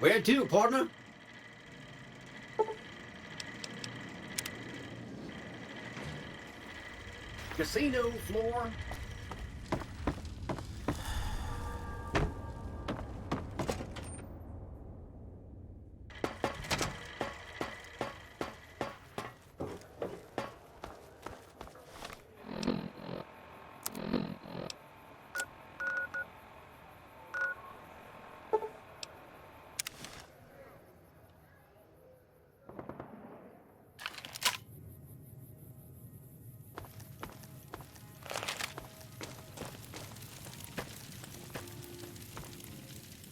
Where to, partner? Casino floor.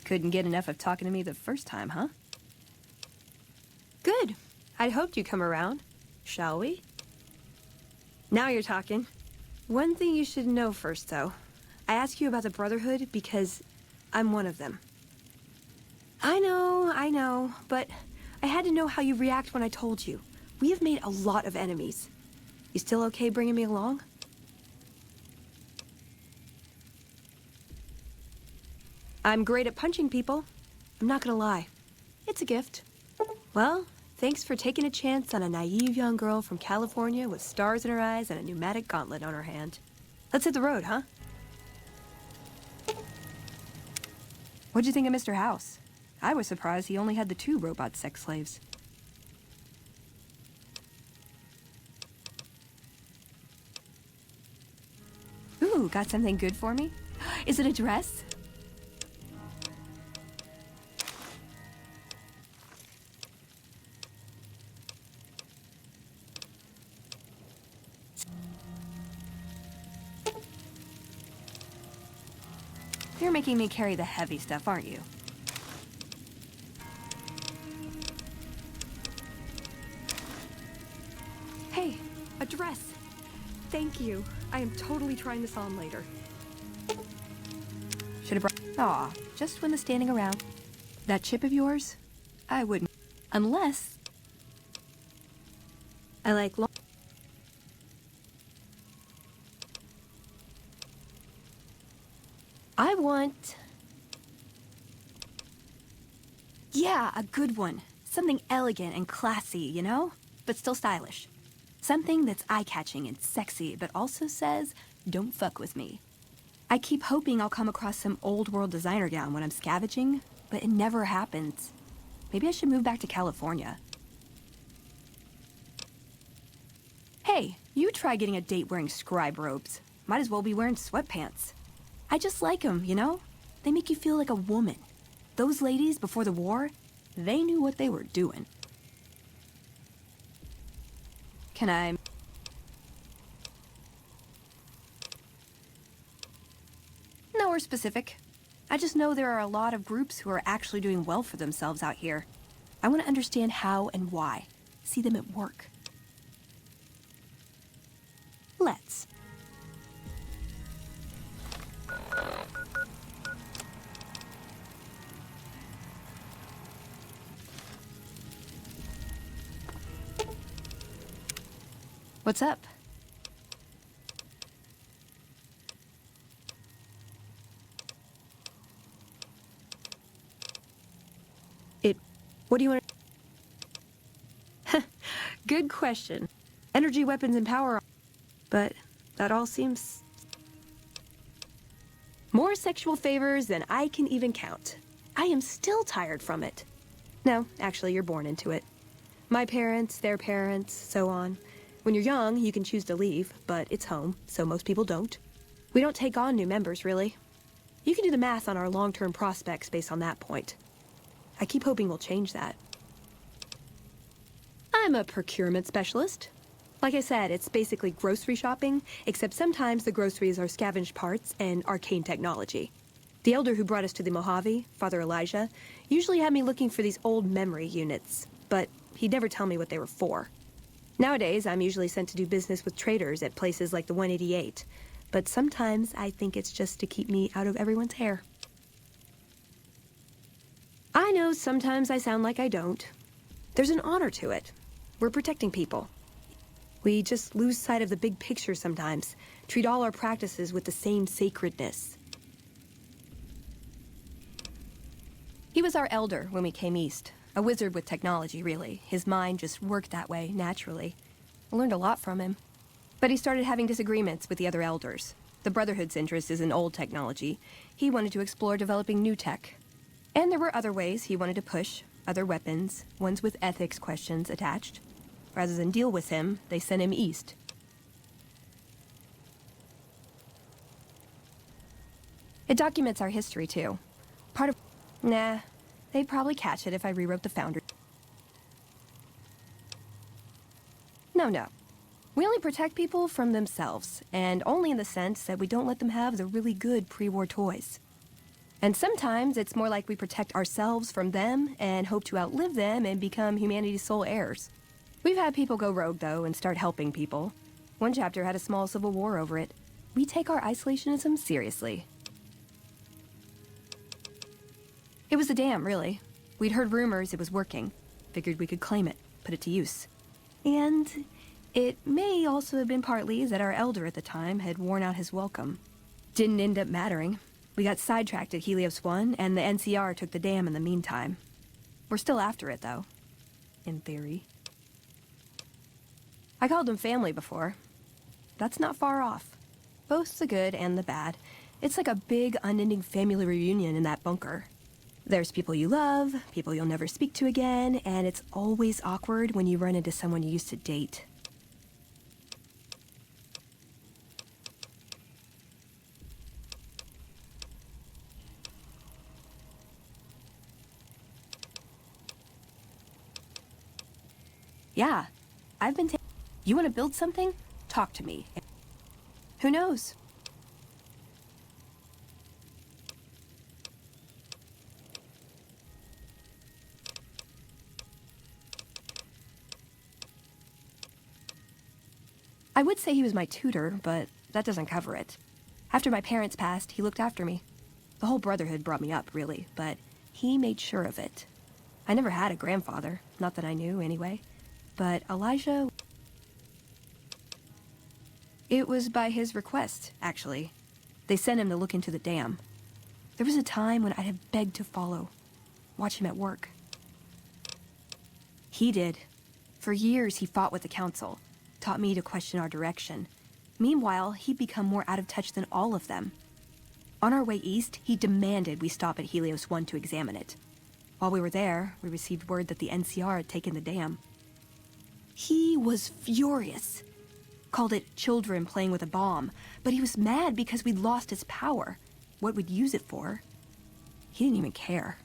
Couldn't get enough of talking to me the first time, huh? Good. I'd hoped you'd come around. Shall we? Now you're talking. One thing you should know first, though. I ask you about the Brotherhood because I'm one of them. I know, but I had to know how you react when I told you. We have made a lot of enemies. You still okay bringing me along? I'm great at punching people. I'm not gonna lie. It's a gift. Well, thanks for taking a chance on a naive young girl from California with stars in her eyes and a pneumatic gauntlet on her hand. Let's hit the road, huh? What'd you think of Mr. House? I was surprised he only had the 2 robot sex slaves. Ooh, got something good for me? Is it a dress? You're making me carry the heavy stuff, aren't you? Hey, a dress. Thank you. I am totally trying this on later. Should have brought... Aw, just when the standing around. That chip of yours? I wouldn't. Unless... I like long... I want... Yeah, a good one. Something elegant and classy, you know? But still stylish. Something that's eye-catching and sexy, but also says, don't fuck with me. I keep hoping I'll come across some old-world designer gown when I'm scavenging, but it never happens. Maybe I should move back to California. Hey, you try getting a date wearing scribe robes. Might as well be wearing sweatpants. I just like them, you know? They make you feel like a woman. Those ladies, before the war, they knew what they were doing. Can I... Nowhere specific. I just know there are a lot of groups who are actually doing well for themselves out here. I want to understand how and why. See them at work. Let's. What's up? What do you want to... Good question. Energy, weapons, and power... But that all seems... More sexual favors than I can even count. I am still tired from it. No, actually, you're born into it. My parents, their parents, so on. When you're young, you can choose to leave, but it's home, so most people don't. We don't take on new members, really. You can do the math on our long-term prospects based on that point. I keep hoping we'll change that. I'm a procurement specialist. Like I said, it's basically grocery shopping, except sometimes the groceries are scavenged parts and arcane technology. The elder who brought us to the Mojave, Father Elijah, usually had me looking for these old memory units, but he'd never tell me what they were for. Nowadays, I'm usually sent to do business with traders at places like the 188, but sometimes I think it's just to keep me out of everyone's hair. I know sometimes I sound like I don't. There's an honor to it. We're protecting people. We just lose sight of the big picture sometimes, treat all our practices with the same sacredness. He was our elder when we came east. A wizard with technology, really. His mind just worked that way, naturally. I learned a lot from him. But he started having disagreements with the other elders. The Brotherhood's interest is in old technology. He wanted to explore developing new tech. And there were other ways he wanted to push, other weapons, ones with ethics questions attached. Rather than deal with him, they sent him east. It documents our history, too. Part of... Nah, they'd probably catch it if I rewrote the Founder. No. We only protect people from themselves, and only in the sense that we don't let them have the really good pre-war toys. And sometimes it's more like we protect ourselves from them and hope to outlive them and become humanity's sole heirs. We've had people go rogue, though, and start helping people. One chapter had a small civil war over it. We take our isolationism seriously. It was the dam, really. We'd heard rumors it was working. Figured we could claim it, put it to use. And it may also have been partly that our elder at the time had worn out his welcome. Didn't end up mattering. We got sidetracked at Helios 1, and the NCR took the dam in the meantime. We're still after it, though. In theory. I called them family before. That's not far off. Both the good and the bad. It's like a big, unending family reunion in that bunker. There's people you love, people you'll never speak to again, and it's always awkward when you run into someone you used to date. Yeah, I've been You want to build something? Talk to me. Who knows? I would say he was my tutor, but that doesn't cover it. After my parents passed, he looked after me. The whole Brotherhood brought me up, really, but he made sure of it. I never had a grandfather, not that I knew, anyway. But Elijah... It was by his request, actually. They sent him to look into the dam. There was a time when I'd have begged to follow, watch him at work. He did. For years, he fought with the council. Taught me to question our direction. Meanwhile, he'd become more out of touch than all of them. On our way east, he demanded we stop at Helios 1 to examine it. While we were there, we received word that the NCR had taken the dam. He was furious. Called it children playing with a bomb, but he was mad because we'd lost its power. What we'd use it for. He didn't even care.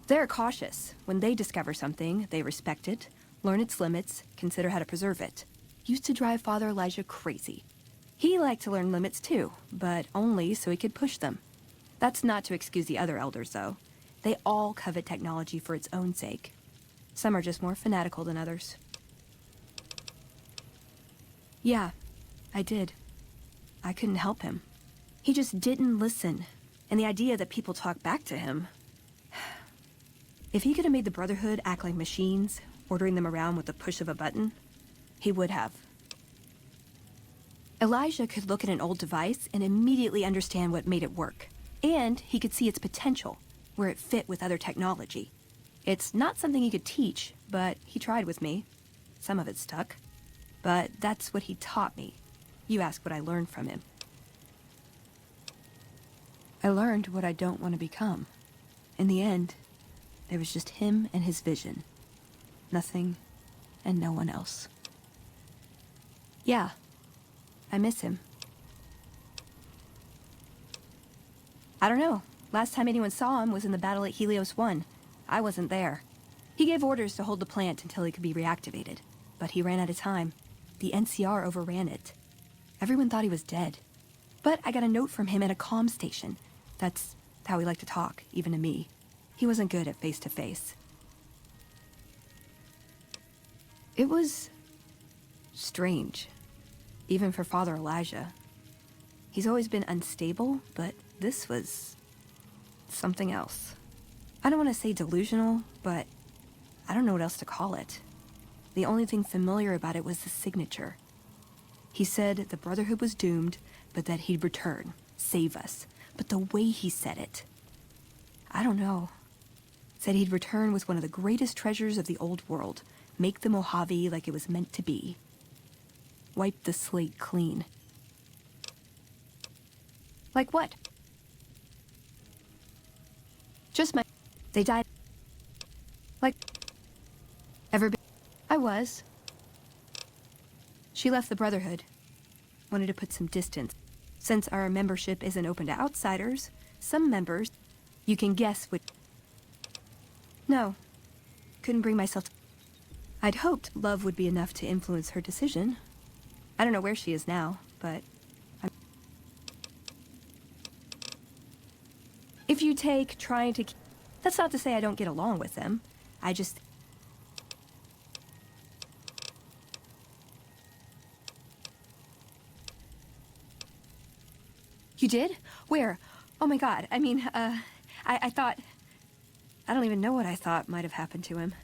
They're cautious. When they discover something, they respect it, learn its limits, consider how to preserve it. Used to drive Father Elijah crazy. He liked to learn limits too, but only so he could push them. That's not to excuse the other elders, though. They all covet technology for its own sake. Some are just more fanatical than others. Yeah, I did. I couldn't help him. He just didn't listen, and the idea that people talk back to him... If he could have made the Brotherhood act like machines, ordering them around with the push of a button, he would have. Elijah could look at an old device and immediately understand what made it work. And he could see its potential, where it fit with other technology. It's not something he could teach, but he tried with me. Some of it stuck. But that's what he taught me. You ask what I learned from him. I learned what I don't want to become. In the end, there was just him and his vision. Nothing and no one else. Yeah, I miss him. I don't know. Last time anyone saw him was in the battle at Helios 1. I wasn't there. He gave orders to hold the plant until it could be reactivated. But he ran out of time. The NCR overran it. Everyone thought he was dead. But I got a note from him at a comm station. That's how he liked to talk, even to me. He wasn't good at face-to-face. It was strange, even for Father Elijah. He's always been unstable, but this was something else. I don't want to say delusional, but I don't know what else to call it. The only thing familiar about it was the signature. He said the Brotherhood was doomed, but that he'd return, save us, but the way he said it. I don't know. Said he'd return with one of the greatest treasures of the old world. Make the Mojave like it was meant to be. Wipe the slate clean. Like what? Just my... They died... Like... Ever been... I was. She left the Brotherhood. Wanted to put some distance. Since our membership isn't open to outsiders, some members... You can guess what... No. Couldn't bring myself to... I'd hoped love would be enough to influence her decision. I don't know where she is now, but... If you take trying to... That's not to say I don't get along with them. I just... You did? Where? Oh my god, I mean, I thought... I don't even know what I thought might have happened to him.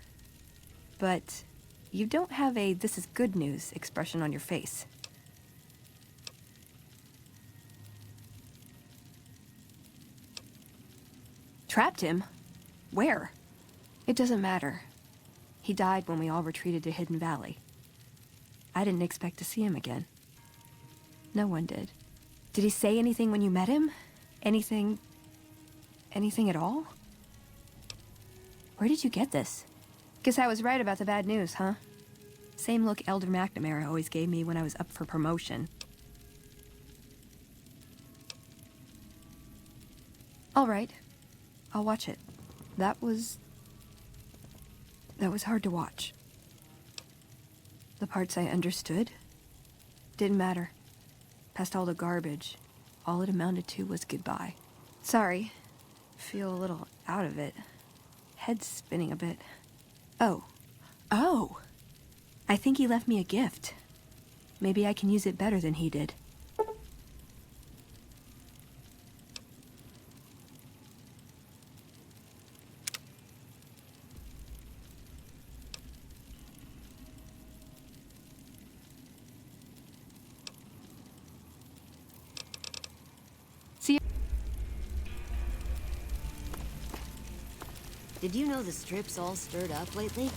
But you don't have a "this is good news" expression on your face. Trapped him? Where? It doesn't matter. He died when we all retreated to Hidden Valley. I didn't expect to see him again. No one did. Did he say anything when you met him? Anything at all? Where did you get this? Guess I was right about the bad news, huh? Same look Elder McNamara always gave me when I was up for promotion. All right. I'll watch it. That was hard to watch. The parts I understood didn't matter. Past all the garbage, all it amounted to was goodbye. Sorry. Feel a little out of it. Head's spinning a bit. Oh. I think he left me a gift. Maybe I can use it better than he did. See you. Did you know the strip's all stirred up lately?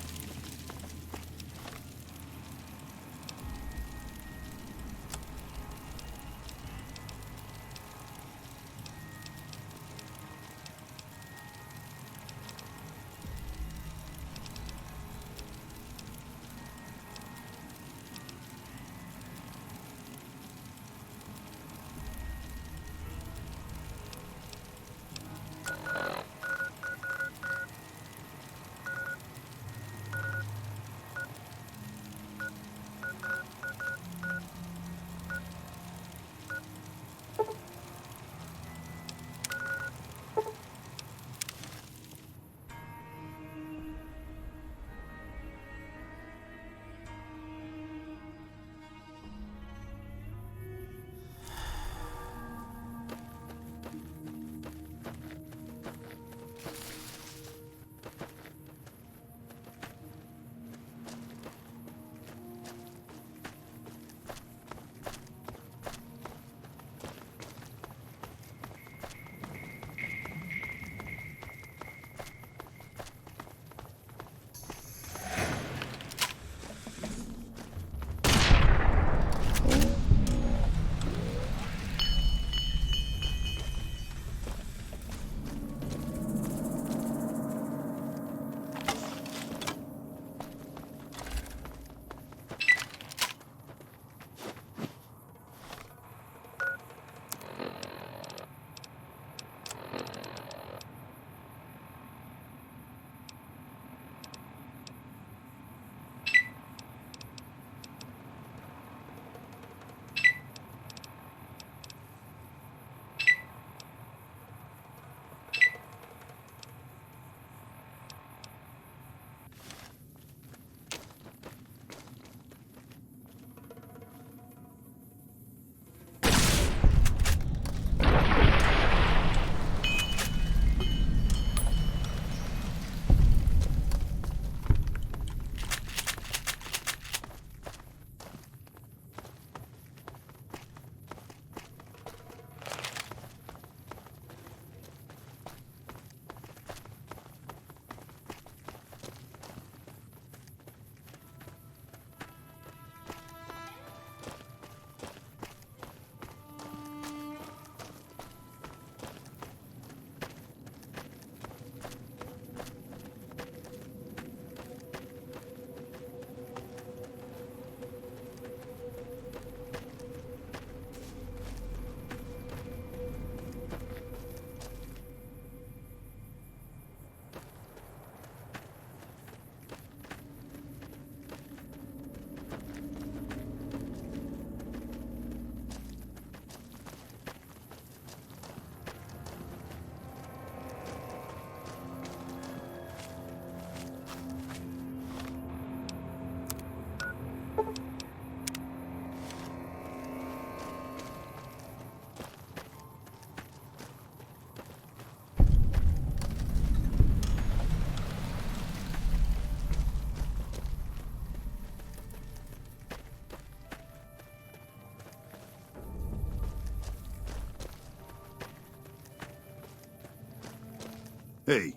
Hey,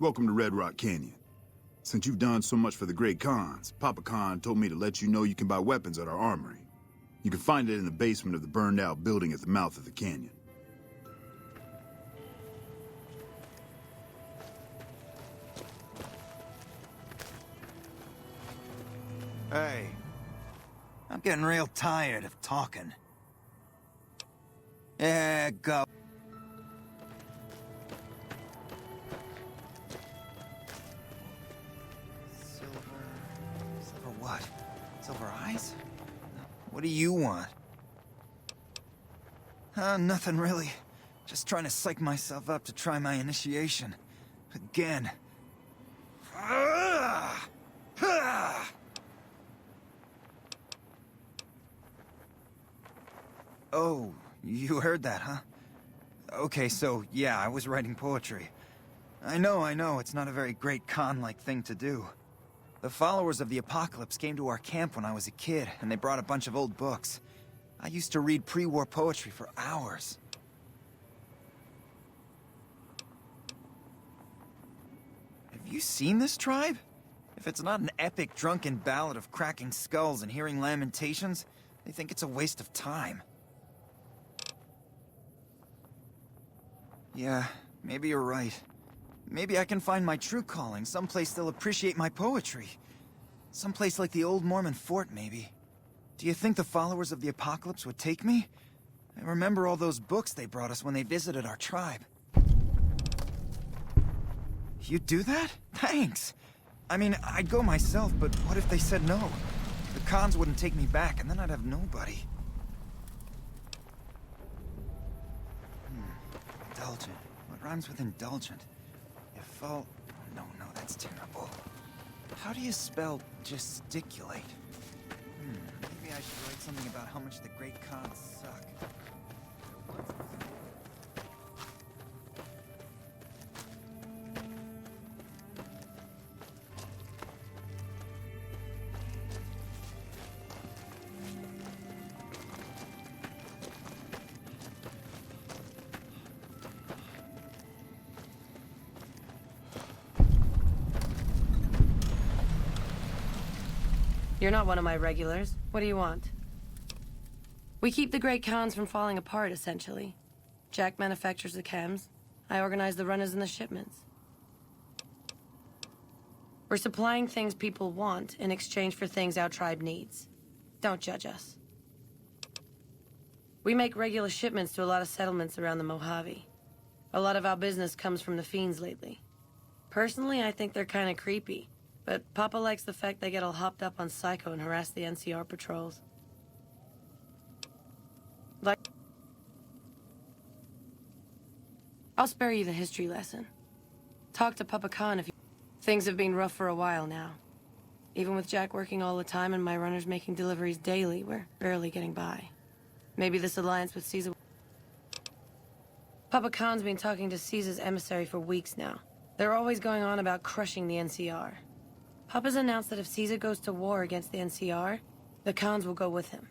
welcome to Red Rock Canyon. Since you've done so much for the Great Khans, Papa Khan told me to let you know you can buy weapons at our armory. You can find it in the basement of the burned-out building at the mouth of the canyon. Hey, I'm getting real tired of talking. Yeah, go. Silver what? Silver eyes? What do you want? Nothing really. Just trying to psych myself up to try my initiation. Again. Oh, you heard that, huh? Okay, so, yeah, I was writing poetry. I know, it's not a very great Khan-like thing to do. The followers of the apocalypse came to our camp when I was a kid, and they brought a bunch of old books. I used to read pre-war poetry for hours. Have you seen this tribe? If it's not an epic drunken ballad of cracking skulls and hearing lamentations, they think it's a waste of time. Yeah, maybe you're right. Maybe I can find my true calling, someplace they'll appreciate my poetry. Someplace like the old Mormon fort, maybe. Do you think the followers of the apocalypse would take me? I remember all those books they brought us when they visited our tribe. You'd do that? Thanks! I mean, I'd go myself, but what if they said no? The Khans wouldn't take me back, and then I'd have nobody. Indulgent. What rhymes with indulgent? No, that's terrible. How do you spell gesticulate? Maybe I should write something about how much the Great Khans suck. You're not one of my regulars. What do you want? We keep the Great Khans from falling apart, essentially. Jack manufactures the chems. I organize the runners and the shipments. We're supplying things people want in exchange for things our tribe needs. Don't judge us. We make regular shipments to a lot of settlements around the Mojave. A lot of our business comes from the fiends lately. Personally, I think they're kind of creepy. But Papa likes the fact they get all hopped up on Psycho and harass the NCR patrols. I'll spare you the history lesson. Talk to Papa Khan if you... Things have been rough for a while now. Even with Jack working all the time and my runners making deliveries daily, we're barely getting by. Maybe this alliance with Caesar... Papa Khan's been talking to Caesar's emissary for weeks now. They're always going on about crushing the NCR. Papa's announced that if Caesar goes to war against the NCR, the Khans will go with him.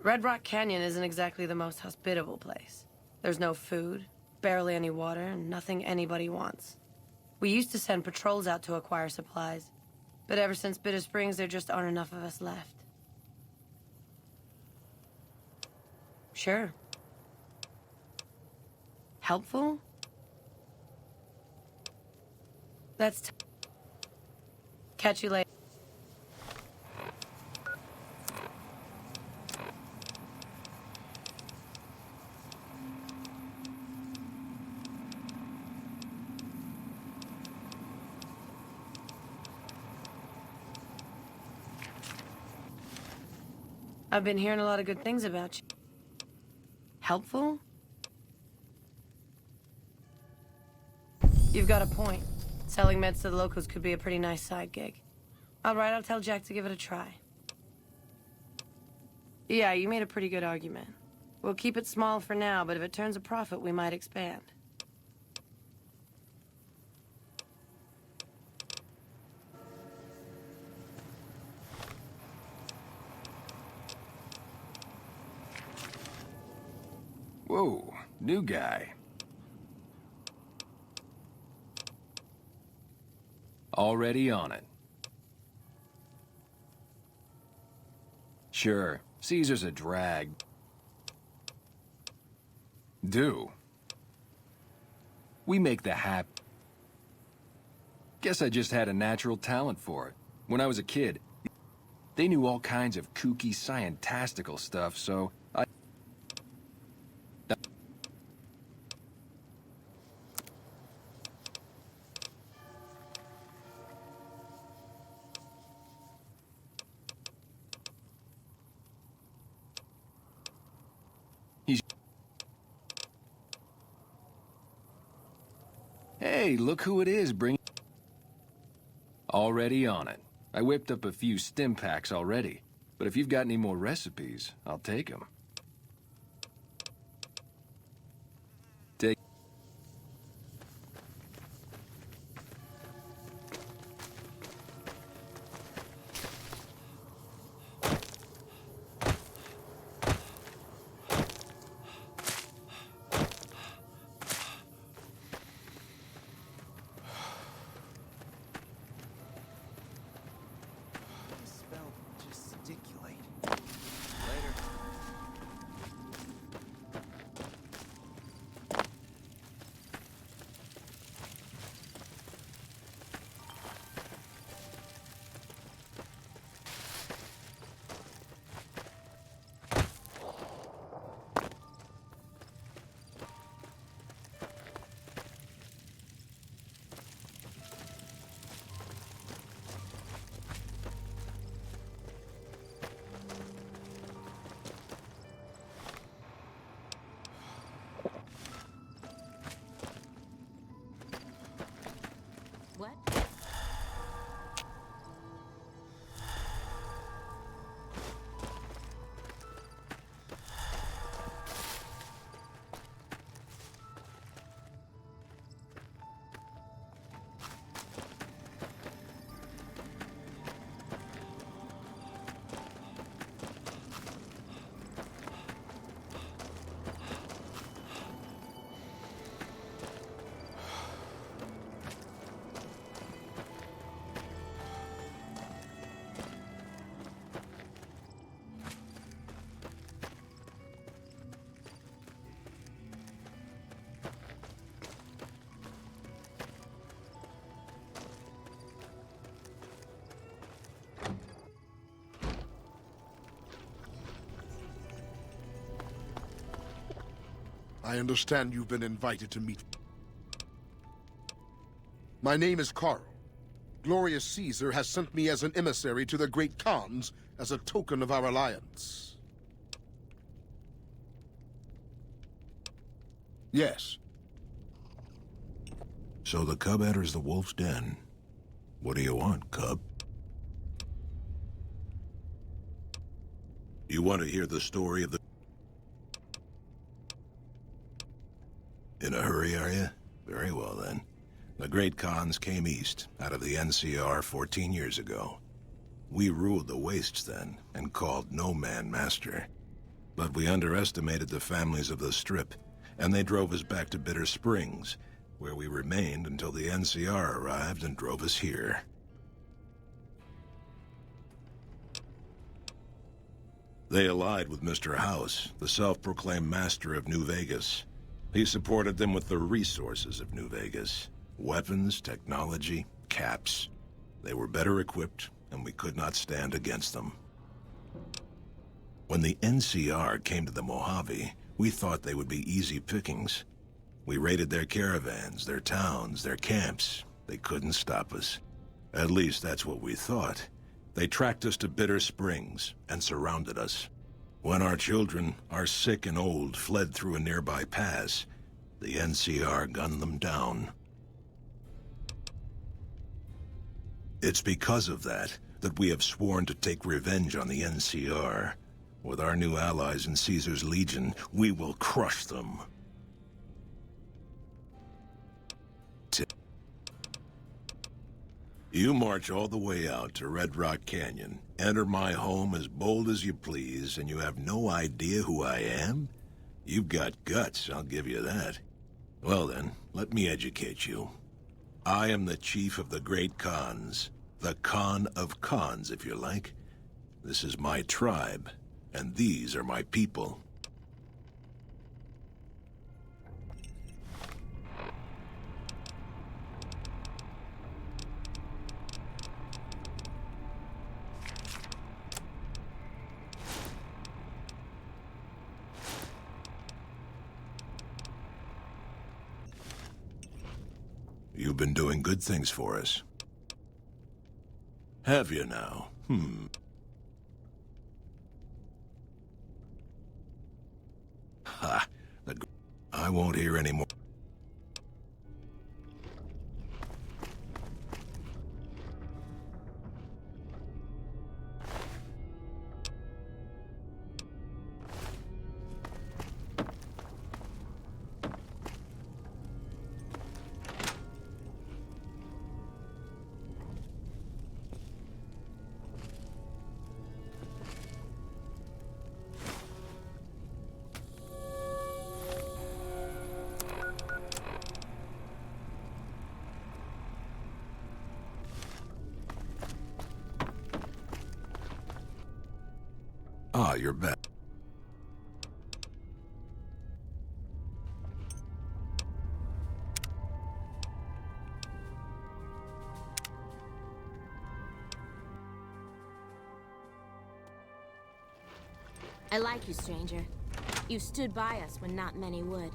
Red Rock Canyon isn't exactly the most hospitable place. There's no food, barely any water, and nothing anybody wants. We used to send patrols out to acquire supplies, but ever since Bitter Springs, there just aren't enough of us left. Sure. Helpful? That's catch you later. I've been hearing a lot of good things about you. Helpful? You've got a point. Selling meds to the locals could be a pretty nice side gig. All right, I'll tell Jack to give it a try. Yeah, you made a pretty good argument. We'll keep it small for now, but if it turns a profit, we might expand. Whoa, new guy. Already on it. Sure, Caesar's a drag. We make the Guess I just had a natural talent for it. When I was a kid, they knew all kinds of kooky, scientistical stuff, so I... Hey, look who it is, Already on it. I whipped up a few stim packs already, but if you've got any more recipes, I'll take them. What? I understand you've been invited to meet. My name is Carl. Glorious Caesar has sent me as an emissary to the great Khans as a token of our alliance. Yes. So the cub enters the wolf's den. What do you want, cub? You want to hear the story of the... In a hurry, are you? Very well, then. The great Khans came east, out of the NCR 14 years ago. We ruled the wastes then, and called no man master. But we underestimated the families of the Strip, and they drove us back to Bitter Springs, where we remained until the NCR arrived and drove us here. They allied with Mr. House, the self-proclaimed master of New Vegas. He supported them with the resources of New Vegas. Weapons, technology, caps. They were better equipped, and we could not stand against them. When the NCR came to the Mojave, we thought they would be easy pickings. We raided their caravans, their towns, their camps. They couldn't stop us. At least that's what we thought. They tracked us to Bitter Springs and surrounded us. When our children, our sick and old, fled through a nearby pass, the NCR gunned them down. It's because of that we have sworn to take revenge on the NCR. With our new allies in Caesar's Legion, we will crush them. You march all the way out to Red Rock Canyon, enter my home as bold as you please, and you have no idea who I am? You've got guts, I'll give you that. Well then, let me educate you. I am the chief of the Great Khans. The Khan of Khans, if you like. This is my tribe, and these are my people. You've been doing good things for us. Have you now? Ha! I won't hear any more. Ah, you're back. I like you, stranger. You stood by us when not many would.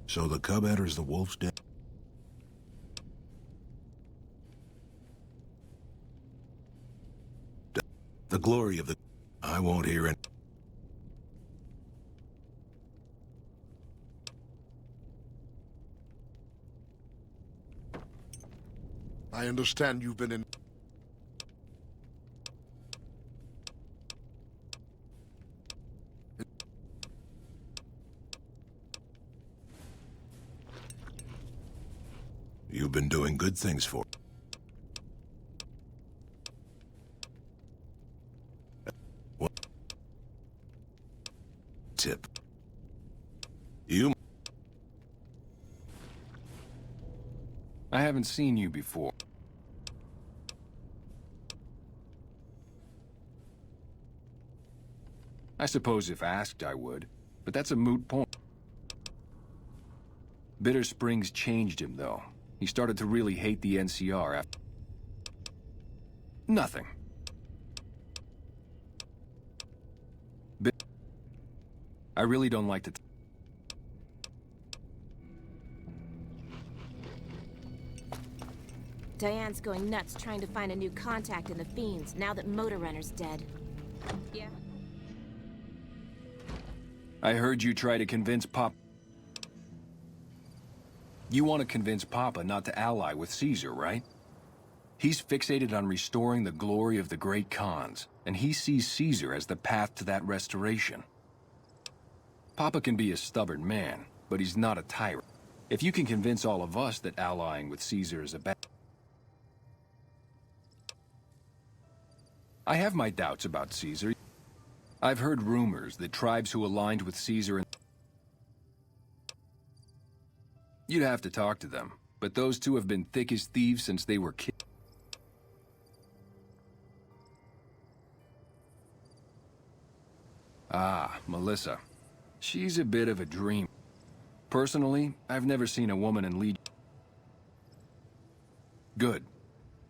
So the cub enters the wolf's den. The glory of the... I won't hear it. I understand you've been in... You've been doing good things for... What? Tip. You... I haven't seen you before. I suppose if asked, I would, but that's a moot point. Bitter Springs changed him, though. He started to really hate the NCR after... Nothing. I really don't like to... Diane's going nuts trying to find a new contact in the Fiends now that Motor Runner's dead. Yeah. I heard you try to convince Pop... You want to convince Papa not to ally with Caesar, right? He's fixated on restoring the glory of the Great Khans, and he sees Caesar as the path to that restoration. Papa can be a stubborn man, but he's not a tyrant. If you can convince all of us that allying with Caesar is a bad... I have my doubts about Caesar. I've heard rumors that tribes who aligned with Caesar... You'd have to talk to them, but those two have been thick as thieves since they were kids. Ah, Melissa. She's a bit of a dream. Personally, I've never seen a woman in lead... Good.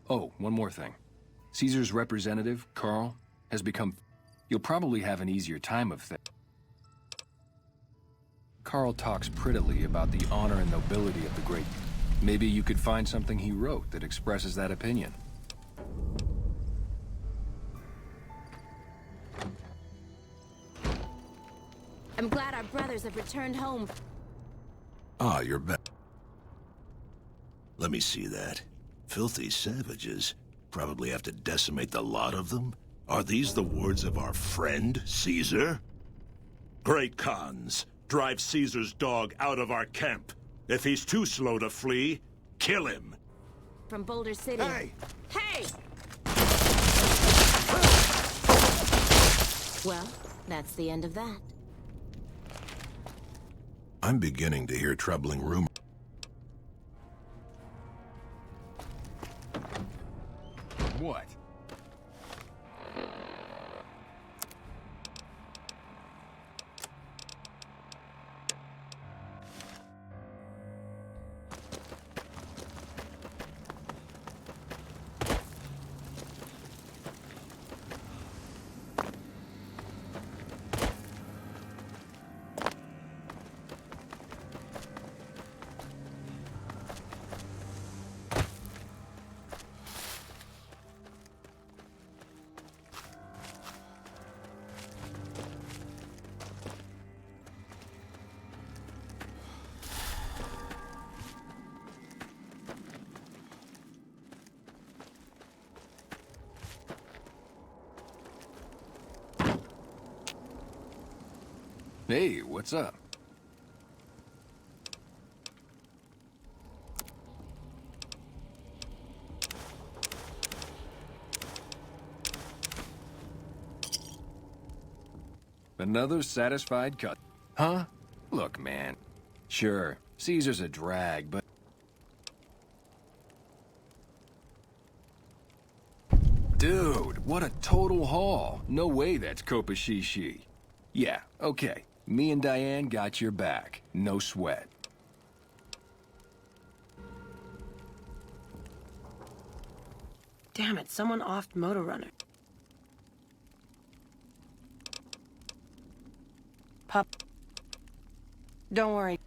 Oh, one more thing. Caesar's representative, Carl, has become... You'll probably have an easier time of things. Carl talks prettily about the honor and nobility of the great. Maybe you could find something he wrote that expresses that opinion. I'm glad our brothers have returned home. Ah, you're back. Let me see that. Filthy savages. Probably have to decimate the lot of them? Are these the words of our friend, Caesar? Great Khans, drive Caesar's dog out of our camp. If he's too slow to flee, kill him. From Boulder City. Hey! Hey! Well, that's the end of that. I'm beginning to hear troubling rumors. What? Hey, what's up? Another satisfied cut. Huh? Look, man. Sure, Caesar's a drag, but... Dude, what a total haul. No way that's Kopashishi. Yeah, okay. Me and Diane got your back. No sweat. Damn it, someone offed Motor Runner. Pup. Don't worry.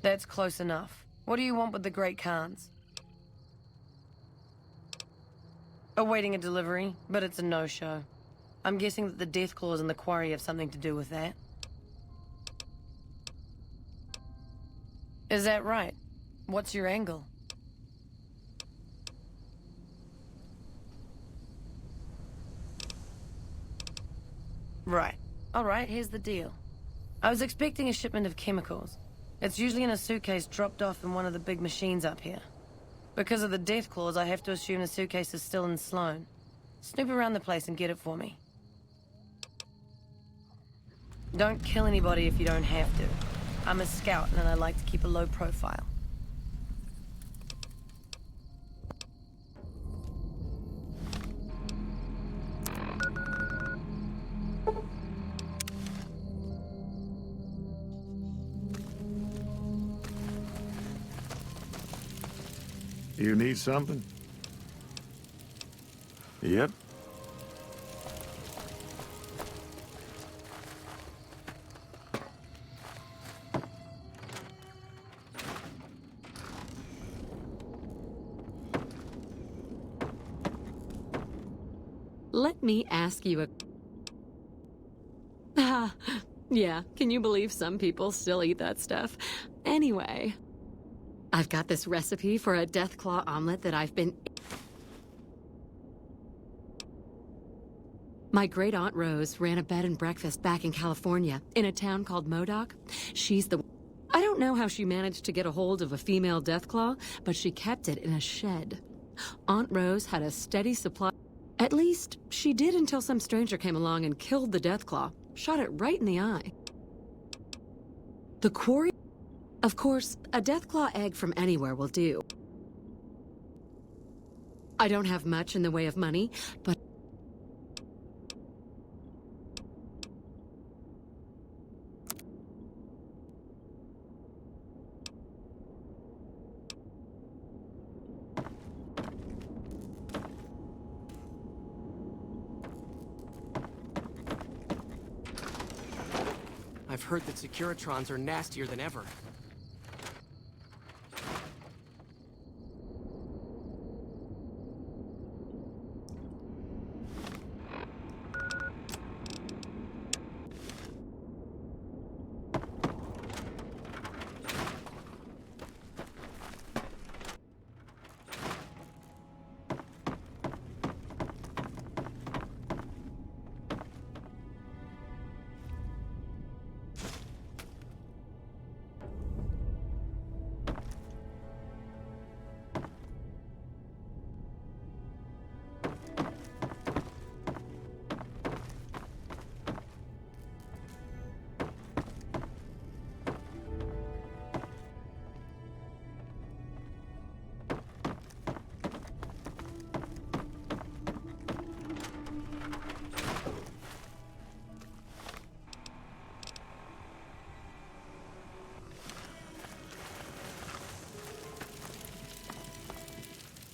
That's close enough. What do you want with the Great Khans? Awaiting a delivery, but it's a no-show. I'm guessing that the death claws in the quarry have something to do with that. Is that right? What's your angle? Right. Alright, here's the deal. I was expecting a shipment of chemicals. It's usually in a suitcase dropped off in one of the big machines up here. Because of the death clause, I have to assume the suitcase is still in Sloan. Snoop around the place and get it for me. Don't kill anybody if you don't have to. I'm a scout and I like to keep a low profile. You need something? Yep. let me ask you a... Ah, yeah, can you believe some people still eat that stuff? Anyway, I've got this recipe for a Deathclaw omelet that I've been... My great-aunt Rose ran a bed and breakfast back in California, in a town called Modoc. She's the... I don't know how she managed to get a hold of a female Deathclaw, but she kept it in a shed. Aunt Rose had a steady supply... At least, she did until some stranger came along and killed the Deathclaw, shot it right in the eye. The quarry... Of course, a Deathclaw egg from anywhere will do. I don't have much in the way of money, but... I've heard that Securitrons are nastier than ever.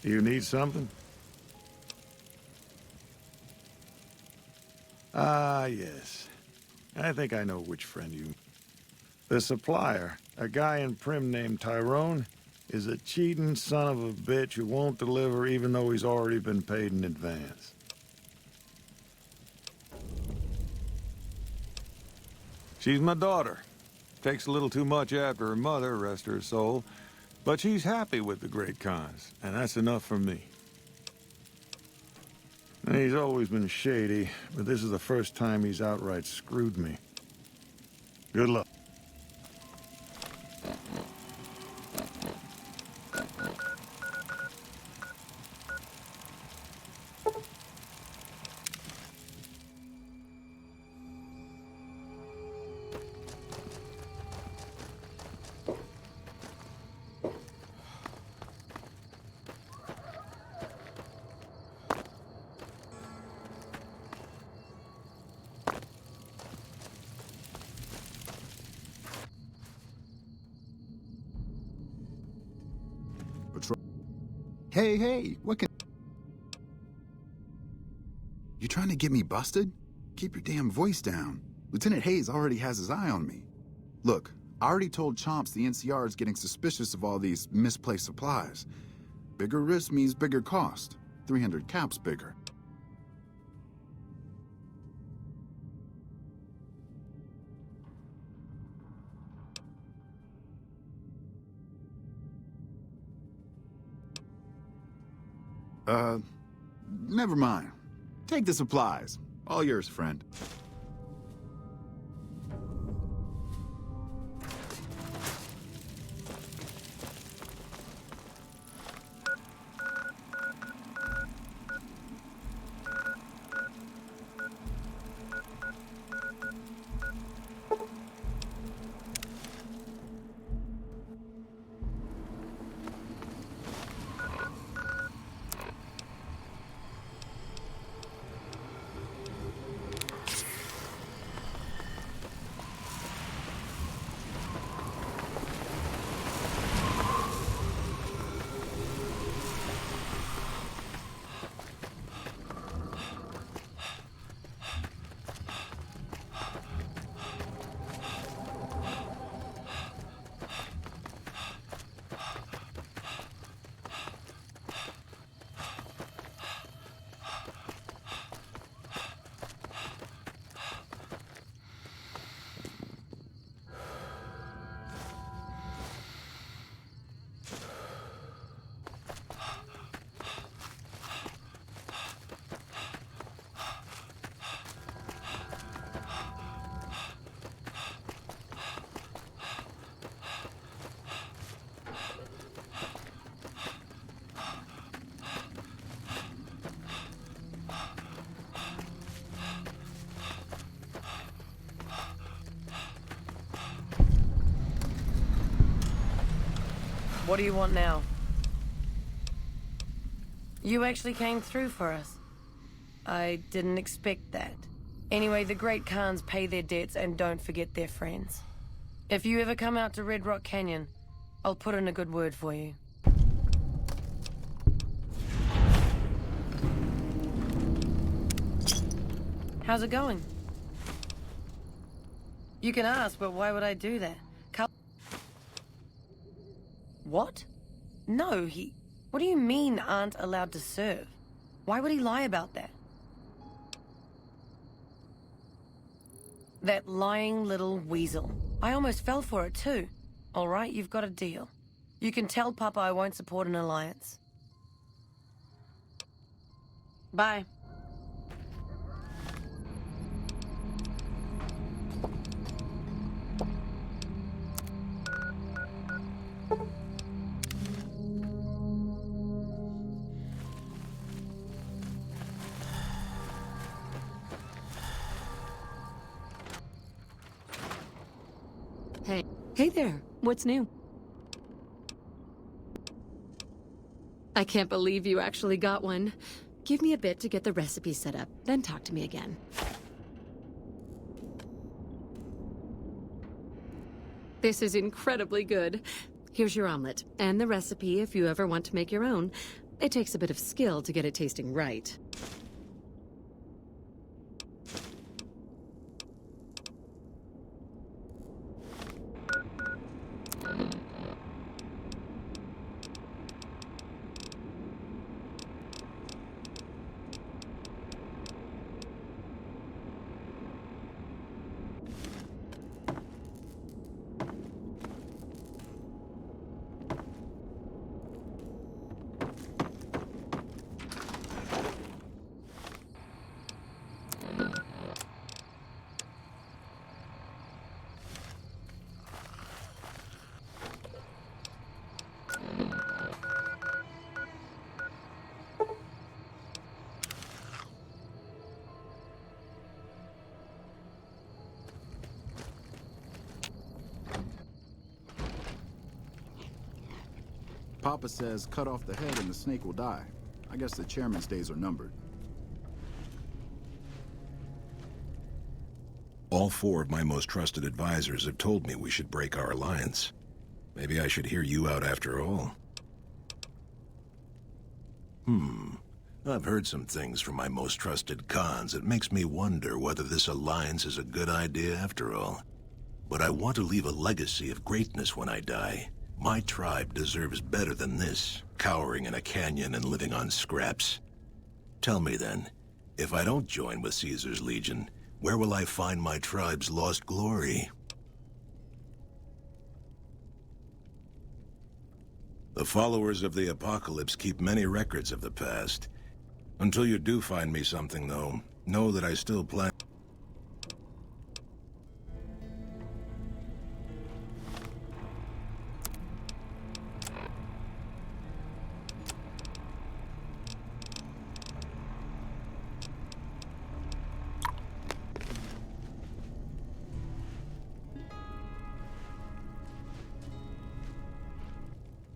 You need something? Ah, yes. I think I know which friend you... The supplier, a guy in Prim named Tyrone, is a cheating son of a bitch who won't deliver even though he's already been paid in advance. She's my daughter. Takes a little too much after her mother, rest her soul. But she's happy with the Great Khans, and that's enough for me. And he's always been shady, but this is the first time he's outright screwed me. Good luck. Hey, what can... You trying to get me busted? Keep your damn voice down. Lieutenant Hayes already has his eye on me. Look, I already told Chomps the NCR is getting suspicious of all these misplaced supplies. Bigger risk means bigger cost. 300 caps bigger. Never mind. Take the supplies. All yours, friend. What do you want now? You actually came through for us. I didn't expect that. Anyway, the Great Khans pay their debts and don't forget their friends. If you ever come out to Red Rock Canyon, I'll put in a good word for you. How's it going? You can ask, but why would I do that? What? No, What do you mean aren't allowed to serve? Why would he lie about that? That lying little weasel. I almost fell for it too. All right, you've got a deal. You can tell Papa I won't support an alliance. Bye. Hey there, what's new? I can't believe you actually got one. Give me a bit to get the recipe set up, then talk to me again. This is incredibly good. Here's your omelet, and the recipe if you ever want to make your own. It takes a bit of skill to get it tasting right. Papa says cut off the head and the snake will die. I guess the chairman's days are numbered. All 4 of my most trusted advisors have told me we should break our alliance. Maybe I should hear you out after all. I've heard some things from my most trusted Khans that makes me wonder whether this alliance is a good idea after all. But I want to leave a legacy of greatness when I die. My tribe deserves better than this, cowering in a canyon and living on scraps. Tell me then, if I don't join with Caesar's Legion, where will I find my tribe's lost glory? The followers of the Apocalypse keep many records of the past. Until you do find me something, though, know that I still plan...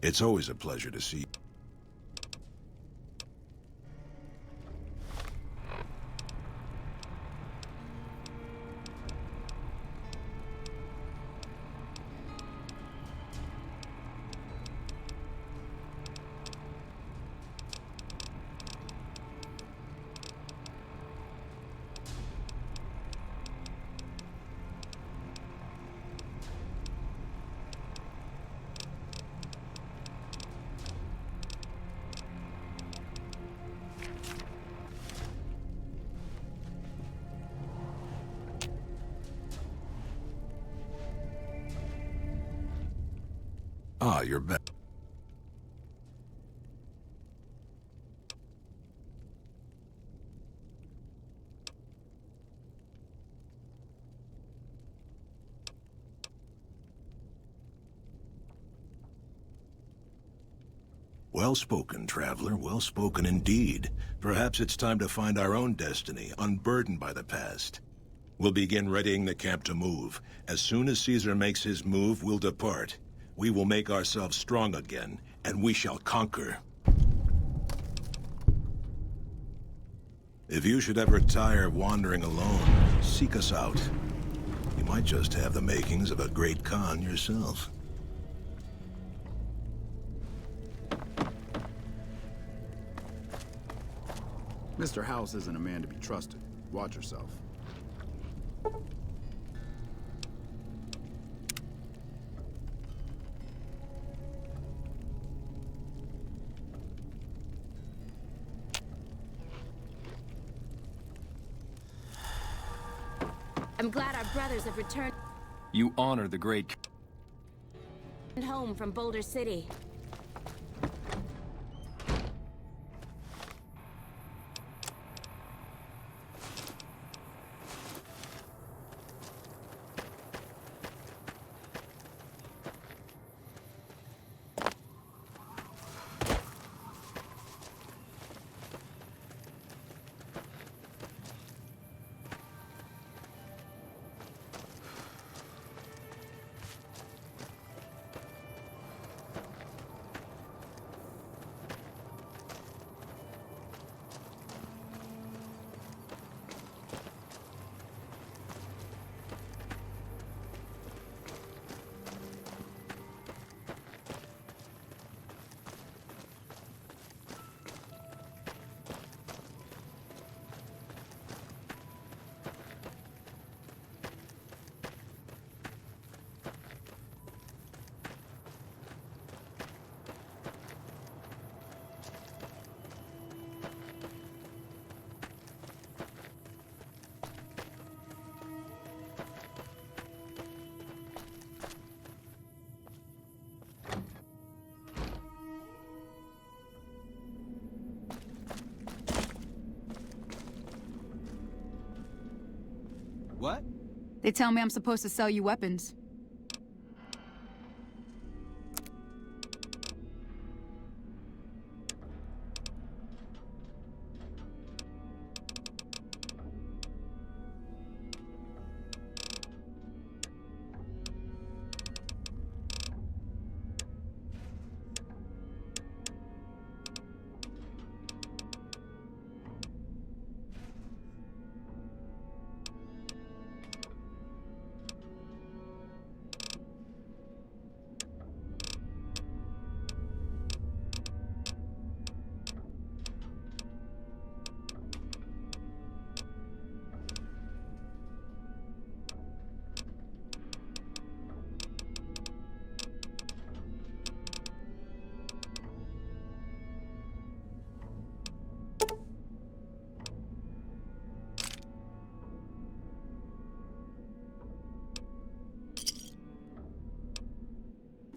It's always a pleasure to see you. Ah, you're back. Well spoken, traveler. Well spoken indeed. Perhaps it's time to find our own destiny, unburdened by the past. We'll begin readying the camp to move. As soon as Caesar makes his move, we'll depart. We will make ourselves strong again, and we shall conquer. If you should ever tire of wandering alone, seek us out. You might just have the makings of a great Khan yourself. Mr. House isn't a man to be trusted. Watch yourself. I'm glad our brothers have returned You honor the great... home from Boulder City. What? They tell me I'm supposed to sell you weapons.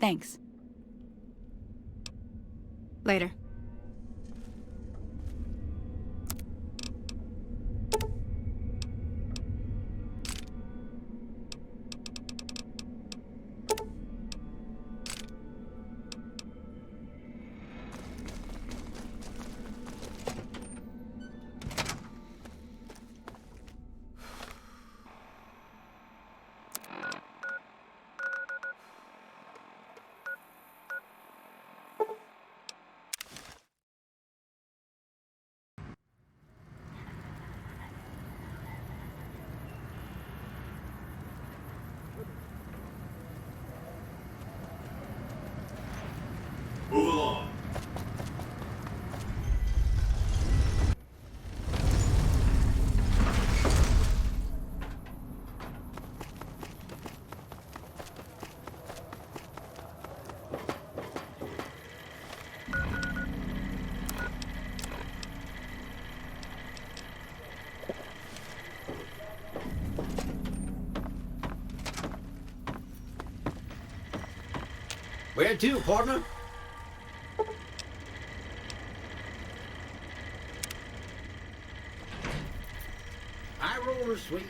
Thanks. Later. Move along. Where to, partner? High roller, sweet.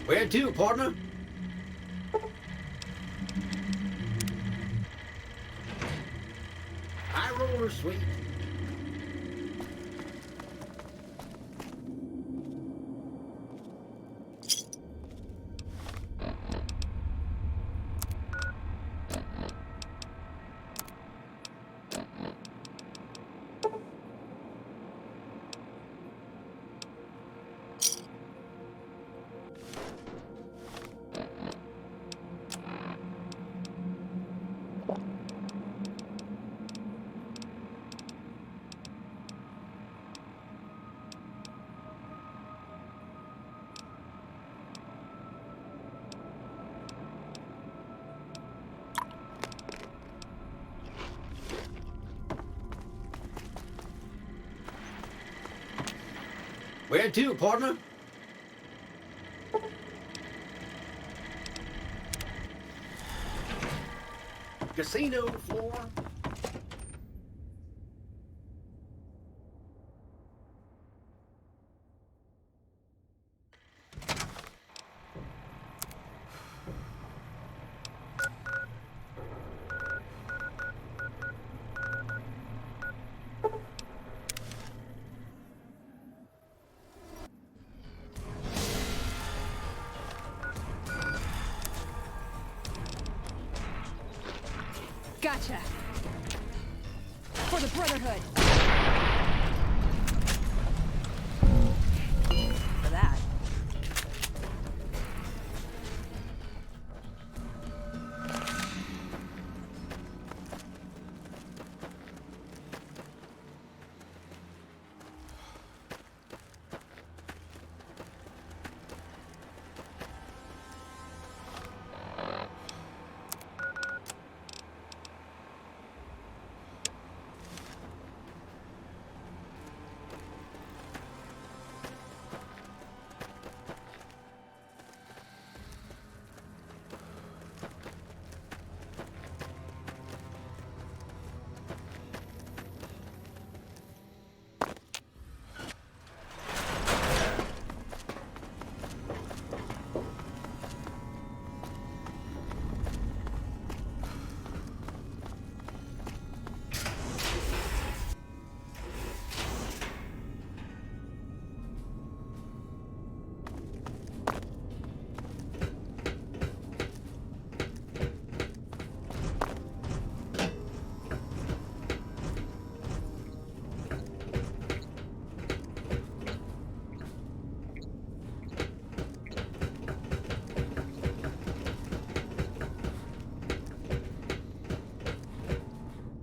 Where to, partner? High roller, sweet. Where to, partner? Casino floor. Gotcha. For the Brotherhood. For that.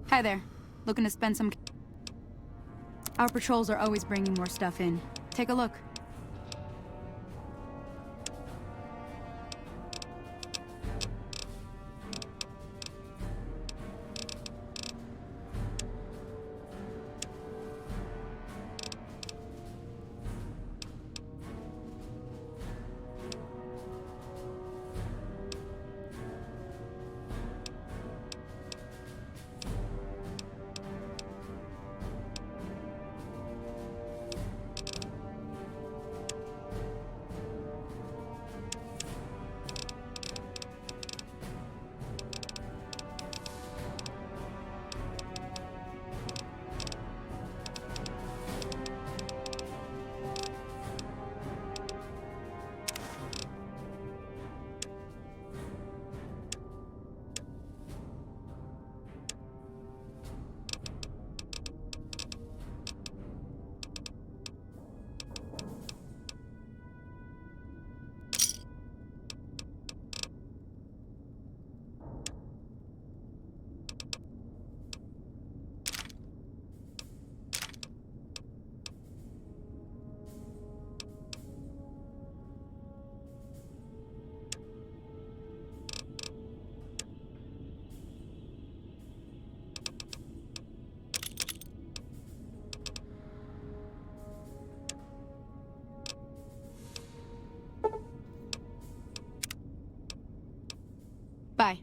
Hi there. Looking to spend some... Our patrols are always bringing more stuff in. Take a look. Bye.